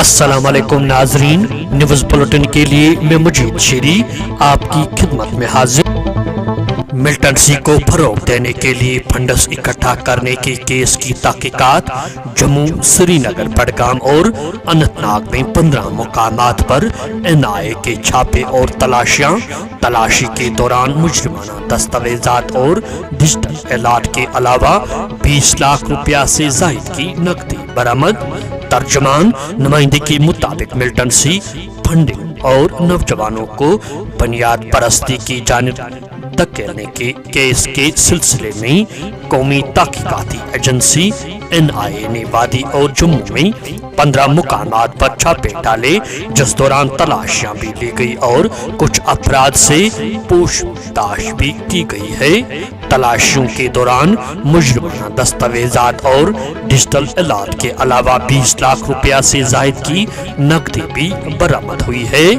السلام علیکم ناظرین، نیوز بلٹن کے لیے میں مجید شیری آپ کی خدمت میں حاضر۔ ملٹنسی کو فروغ دینے کے لیے فنڈز اکٹھا کرنے کے کیس کی تحقیقات جموں، سری نگر، بڈگام اور اننت ناگ میں 15 مقامات پر NIA کے چھاپے اور تلاشیاں۔ تلاشی کے دوران مجرمانہ دستاویزات اور ڈیجیٹل الارٹ کے علاوہ 20 لاکھ روپیہ سے زائد کی نقدی برآمد۔ ترجمان نمائندے کے مطابق ملٹنسی فنڈنگ اور نوجوانوں کو بنیاد پرستی کی جانب دھکیلنے کے کیس کے سلسلے میں قومی تحقیقاتی ایجنسی NIA نے وادی اور جموں میں 15 مقامات پر چھاپے ڈالے، جس دوران تلاشیاں بھی لی گئی اور کچھ افراد سے پوچھ تاچھ بھی کی گئی ہے۔ تلاشیوں کے دوران مجرمانہ دستاویزات اور ڈیجیٹل الارٹ کے علاوہ 20 لاکھ روپیہ سے زائد کی نقدی بھی برآمد ہوئی ہے۔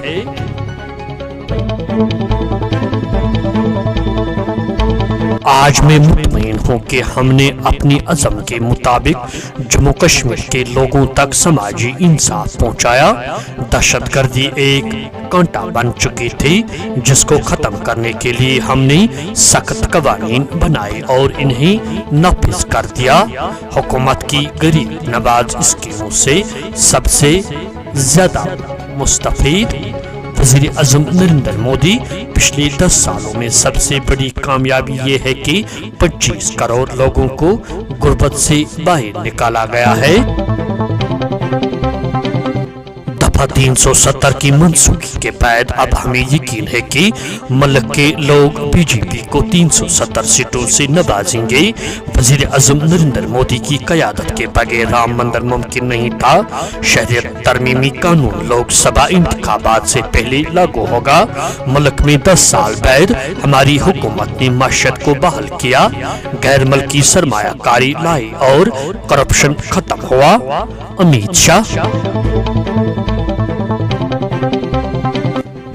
آج میں مطمئن ہوں کہ ہم نے اپنی عزم کے مطابق جموں کشمیر کے لوگوں تک سماجی انصاف پہنچایا۔ دہشت گردی ایک کانٹا بن چکی تھی، جس کو ختم کرنے کے لیے ہم نے سخت قوانین بنائے اور انہیں نافذ کر دیا۔ حکومت کی غریب نواز اسکیموں سے سب سے زیادہ مستفید وزیر اعظم نریندر مودی۔ پچھلے 10 سالوں میں سب سے بڑی کامیابی یہ ہے کہ 25 کروڑ لوگوں کو غربت سے باہر نکالا گیا ہے۔ دفعہ 370 کی منسوخی کے بعد اب ہمیں یقین ہے کہ ملک کے لوگ BJP کو 370 سیٹوں سے نوازیں گے۔ وزیر اعظم نریندر مودی کی قیادت کے بغیر رام مندر ممکن نہیں تھا۔ شہریت ترمیمی قانون لوک سبھا انتخابات سے پہلے لاگو ہوگا۔ ملک میں 10 سال بعد ہماری حکومت نے معیشت کو بحال کیا، غیر ملکی سرمایہ کاری لائی اور کرپشن ختم ہوا۔ امیت شاہ۔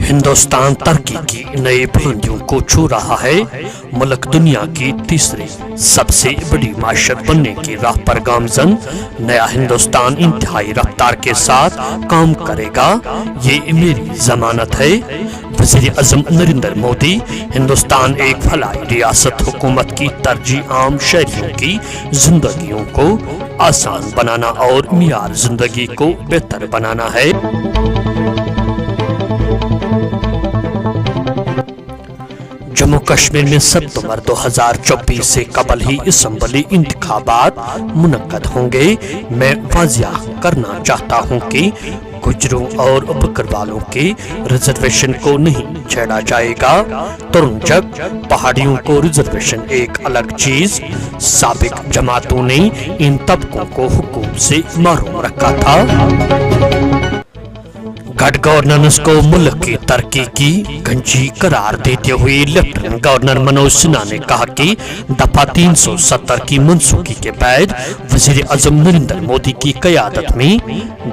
ہندوستان ترقی کی نئے بلندیوں کو چھو رہا ہے۔ ملک دنیا کی تیسری سب سے بڑی معیشت بننے کی راہ پر گامزن۔ نیا ہندوستان انتہائی رفتار کے ساتھ کام کرے گا، یہ میری ضمانت ہے۔ وزیر اعظم نریندر مودی۔ ہندوستان ایک فلاحی ریاست، حکومت کی ترجیح عام شہریوں کی زندگیوں کو آسان بنانا اور معیار زندگی کو بہتر بنانا ہے۔ جموں کشمیر میں ستمبر 2024 سے قبل ہی اسمبلی انتخابات منعقد ہوں گے۔ میں واضح کرنا چاہتا ہوں کہ گجروں اور بکروالوں کے ریزرویشن کو نہیں چھیڑا جائے گا۔ ترنجک پہاڑیوں کو ریزرویشن ایک الگ چیز۔ سابق جماعتوں نے ان طبقوں کو حقوق سے محروم رکھا تھا۔ گڈ گورننس کو ملک کی ترقی کی گنجی قرار دیتے ہوئے لیفٹیننٹ گورنر منوج سنہا نے کہا کہ دفعہ 370 کی منسوخی کے بعد وزیر اعظم نریندر مودی کی قیادت میں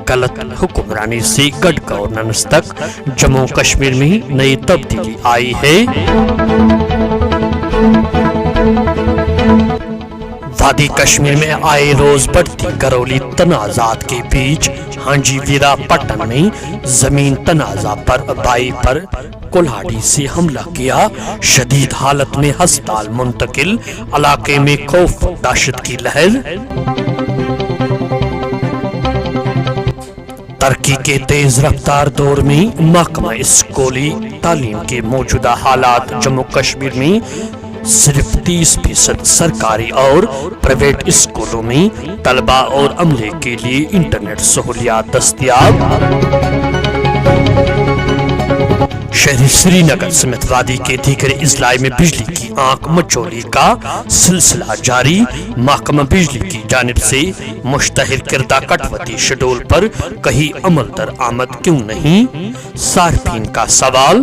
غلط حکمرانی سے گڈ گورننس تک جموں کشمیر میں نئی تبدیلی آئی ہے۔ وادی کشمیر میں آئے روز بڑھتی گھریلو تنازعات کے بیچ ہانجی ویرا پٹن نے زمین تنازع پر بھائی پر کلہاڑی سے حملہ کیا۔ شدید حالت میں ہسپتال منتقل، علاقے میں خوف دہشت کی لہر۔ ترقی کے تیز رفتار دور میں محکمہ اسکولی تعلیم کے موجودہ حالات۔ جموں کشمیر میں صرف 30% سرکاری اور پرائیویٹ اسکولوں میں طلباء اور عملے کے لیے انٹرنیٹ سہولیات دستیاب۔ شہری سری نگر سمیت وادی کے دیگر اضلاع میں بجلی کی آنکھ مچولی کا سلسلہ جاری۔ محکمہ بجلی کی جانب سے مشتہر کردہ کٹوتی شیڈول پر کہیں عمل درآمد کیوں نہیں؟ صارفین کا سوال۔